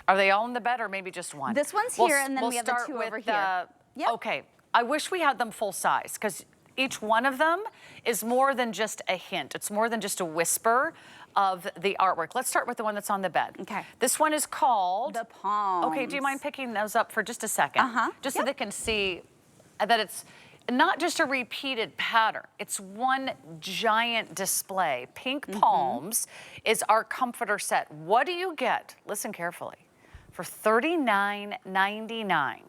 Are they all in the bed or maybe just one? This one's here, and then we have the two over here. Yep. Okay, I wish we had them full size because each one of them is more than just a hint. It's more than just a whisper of the artwork. Let's start with the one that's on the bed. Okay. This one is called... The Palms. Okay, do you mind picking those up for just a second? Just so they can see that it's not just a repeated pattern. It's one giant display. Pink Palms is our comforter set. What do you get? Listen carefully. For $39.99.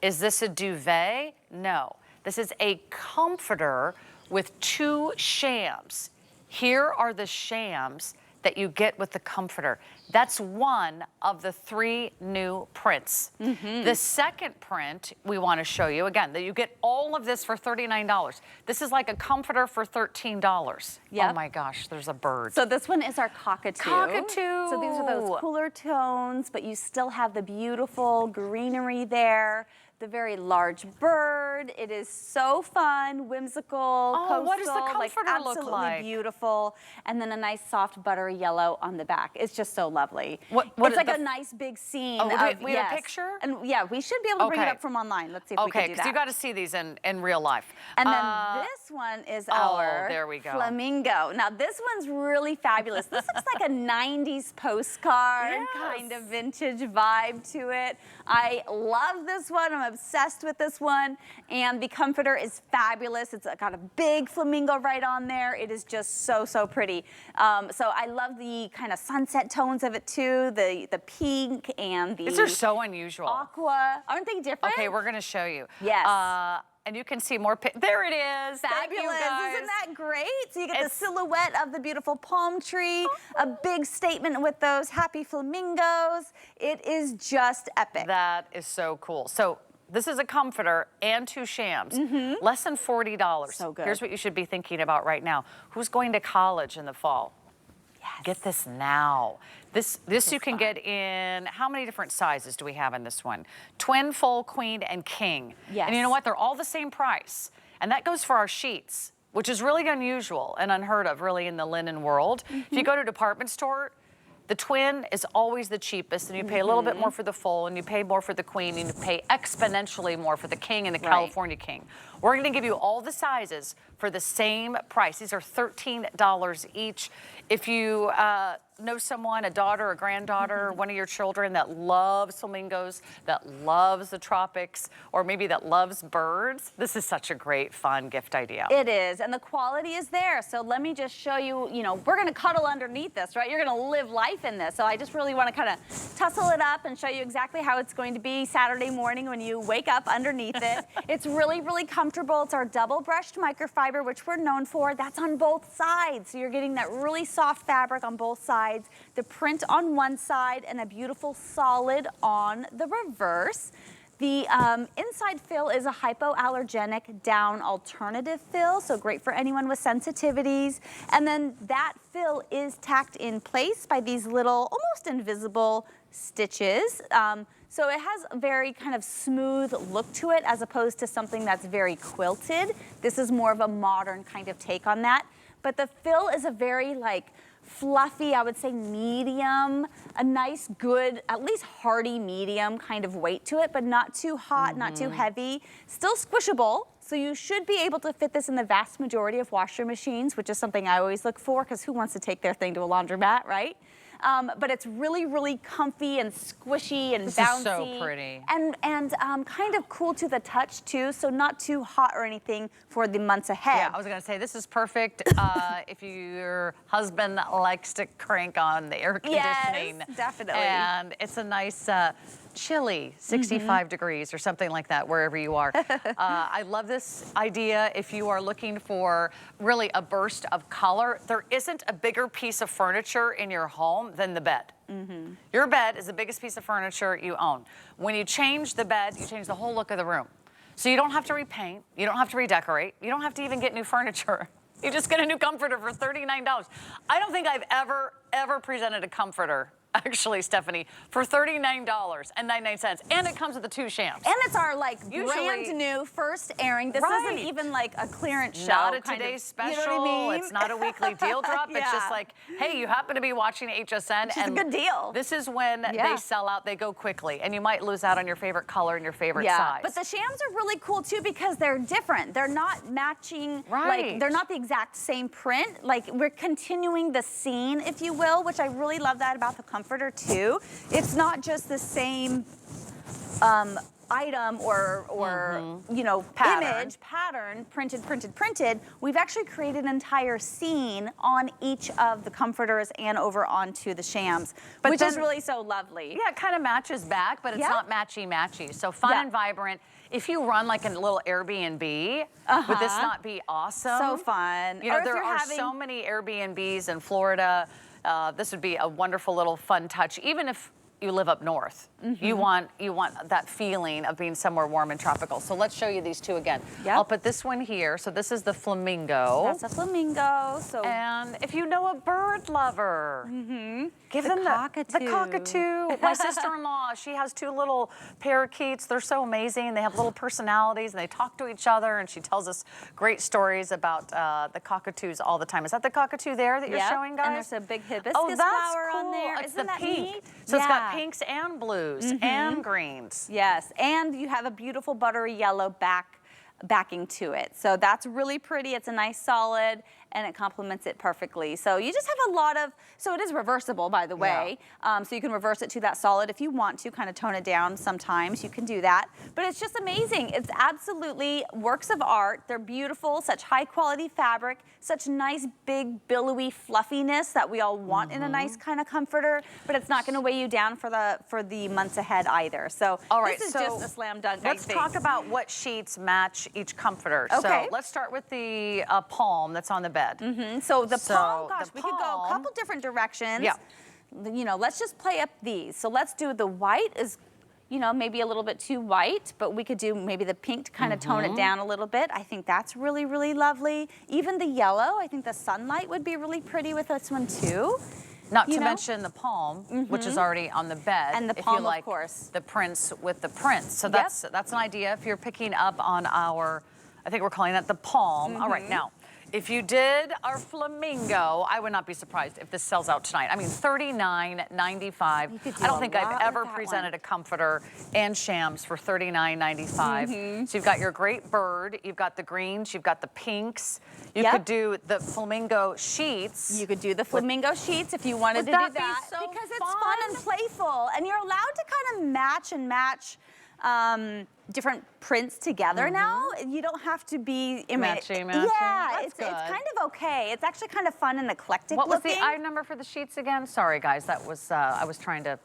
Is this a duvet? No. This is a comforter with 2 shams. Here are the shams that you get with the comforter. That's one of the 3 new prints. The second print we want to show you, again, that you get all of this for $39. This is like a comforter for $13. Yep. Oh my gosh, there's a bird. So this one is our cockatoo. Cockatoo. So these are those cooler tones, but you still have the beautiful greenery there. The very large bird. It is so fun, whimsical, coastal, what does the comforter absolutely look like? Beautiful. And then a nice soft buttery yellow on the back. It's just so lovely. It's like a nice big scene. Oh, we have a picture? And yeah, we should be able to bring it up from online. Let's see if we can do that. Okay, because you got to see these in real life. And then this one is our there we go. Flamingo. Now this one's really fabulous. This looks like a 90s postcard, kind of vintage vibe to it. I love this one. I'm obsessed with this one. And the comforter is fabulous. It's got a big flamingo right on there. It is just so, so pretty. So I love the kind of sunset tones of it too. The pink and the... These are so unusual. Aqua. Aren't they different? Okay, we're going to show you. Yes. And you can see more. There it is. Fabulous. Isn't that great? So you get the silhouette of the beautiful palm tree, a big statement with those happy flamingos. It is just epic. That is so cool. So this is a comforter and 2 shams. Less than $40. So good. Here's what you should be thinking about right now. Who's going to college in the fall? Yes. Get this now. This you can get in, how many different sizes do we have in this one? Twin, full, queen, and king. Yes. And you know what? They're all the same price. And that goes for our sheets, which is really unusual and unheard of, really, in the linen world. If you go to a department store, the twin is always the cheapest, and you pay a little bit more for the full, and you pay more for the queen, and you pay exponentially more for the king and the California king. We're going to give you all the sizes for the same price. These are $13 each. If you know someone, a daughter, a granddaughter, one of your children that loves flamingos, that loves the tropics, or maybe that loves birds, this is such a great, fun gift idea. It is, and the quality is there. So let me just show you, we're gonna cuddle underneath this, right? You're gonna live life in this. So I just really wanna kind of tussle it up and show you exactly how it's going to be Saturday morning when you wake up underneath it. It's really, really comfortable. It's our double-brushed microfiber, which we're known for. That's on both sides. So you're getting that really soft fabric on both sides. The print on one side and a beautiful solid on the reverse. The inside fill is a hypoallergenic down alternative fill, so great for anyone with sensitivities. And then that fill is tacked in place by these little, almost invisible stitches. So it has a very kind of smooth look to it as opposed to something that's very quilted. This is more of a modern kind of take on that. But the fill is a very fluffy, I would say medium, a nice, good, at least hearty medium kind of weight to it, but not too hot, not too heavy. Still squishable, so you should be able to fit this in the vast majority of washer machines, which is something I always look for, because who wants to take their thing to a laundromat, right? But it's really, really comfy and squishy and bouncy. Is so pretty. And kind of cool to the touch too, so not too hot or anything for the months ahead. Yeah, I was gonna say, this is perfect if your husband likes to crank on the air conditioning. Yes, definitely. And it's a nice, chilly 65 degrees or something like that, wherever you are. I love this idea if you are looking for really a burst of color. There isn't a bigger piece of furniture in your home than the bed. Your bed is the biggest piece of furniture you own. When you change the bed, you change the whole look of the room. So you don't have to repaint, you don't have to redecorate, you don't have to even get new furniture. You just get a new comforter for $39. I don't think I've ever presented a comforter actually, Stephanie, for $39.99. And it comes with the 2 shams. And it's our Usually, brand new first airing. This Right. isn't even like a clearance show. Not a kind of, today's special. You know what I mean? It's not a weekly deal drop. It's Yeah. just like, hey, you happen to be watching HSN. It's a good deal. This is when Yeah. they sell out. They go quickly. And you might lose out on your favorite color and your favorite size. But the shams are really cool too because they're different. They're not matching, Right. like they're not the exact same print. Like we're continuing the scene, if you will, which I really love that about the comforter too. It's not just the same item or you know, image, pattern, printed. We've actually created an entire scene on each of the comforters and over onto the shams, which is really so lovely. Yeah, it kind of matches back, but it's Yeah. not matchy-matchy. So fun Yeah. and vibrant. If you run like a little Airbnb, would this not be awesome? So fun. You know, Or if there you're are having- so many Airbnbs in Florida. This would be a wonderful little fun touch, even if you live up north. You want that feeling of being somewhere warm and tropical. So let's show you these 2 again. Yep. I'll put this one here. So this is the Flamingo. That's a flamingo. So And if you know a bird lover, give them cockatoo. the cockatoo. My sister-in-law, she has 2 little parakeets. They're so amazing. They have little personalities, and they talk to each other, and she tells us great stories about the cockatoos all the time. Is that the cockatoo there that you're showing, guys? And there's a big hibiscus Oh, that's flower cool. on there. It's Isn't the that pink. neat? So it's got pinks and blues and greens. Yes, and you have a beautiful buttery yellow backing to it. So that's really pretty. It's a nice solid, and it complements it perfectly. So you just have a lot of, so it is reversible, by the way. So you can reverse it to that solid if you want to, kind of tone it down sometimes. You can do that. But it's just amazing. It's absolutely works of art. They're beautiful, such high quality fabric, such nice big billowy fluffiness that we all want in a nice kind of comforter, but it's not going to weigh you down for the months ahead either. So All right, this is so just a slam dunk. Let's talk about what sheets match each comforter. Okay. So let's start with the palm that's on the bed. So the So palm, gosh, the we could go a palm- couple different directions. Yeah. You know, let's just play up these. So let's do the white is, you know, maybe a little bit too white, but we could do maybe the pink to kind of tone it down a little bit. I think that's really, really lovely. Even the yellow, I think the sunlight would be really pretty with this one too. Not You to know? mention the palm, which is already on the bed. And the if palm, you of like course. the prints with the prints. So that's an idea if you're picking up on our, I think we're calling that the palm. All right, now, if you did our Flamingo, I would not be surprised if this sells out tonight. I mean, $39.95. could do I don't a think lot I've with ever that presented one. a comforter and shams for $39.95. So you've got your great bird, you've got the greens, you've got the pinks. You Yep. could do the Flamingo sheets. You could do the flamingo sheets if you wanted to Would do that be that. so because it's fun? fun and playful. And you're allowed to kind of match different prints together now. You don't have to be Matchy. Yeah, That's it's good. kind of okay. It's actually kind of fun and eclectic What was looking. the item number for the sheets again? Sorry, guys, that was I was trying to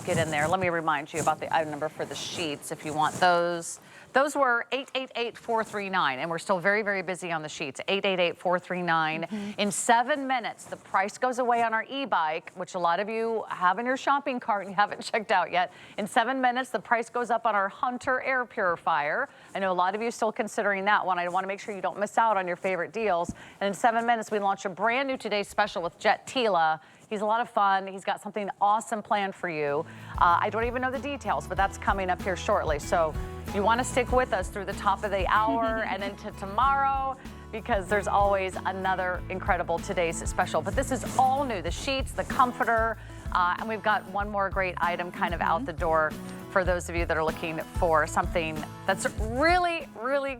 get in there. Let me remind you about the item number for the sheets if you want those. Those were 888-439, and we're still very, very busy on the sheets. 888-439. In 7 minutes, the price goes away on our e-bike, which a lot of you have in your shopping cart and you haven't checked out yet. In 7 minutes, the price goes up on our Hunter air purifier. I know a lot of you are still considering that one. I want to make sure you don't miss out on your favorite deals. And in 7 minutes, we launch a brand new Today's Special with Jet Tila. He's a lot of fun. He's got something awesome planned for you. I don't even know the details, but that's coming up here shortly. So you want to stick with us through the top of the hour and into tomorrow, because there's always another incredible Today's Special. But this is all new, the sheets, the comforter, and we've got one more great item kind of out the door for those of you that are looking for something that's really, really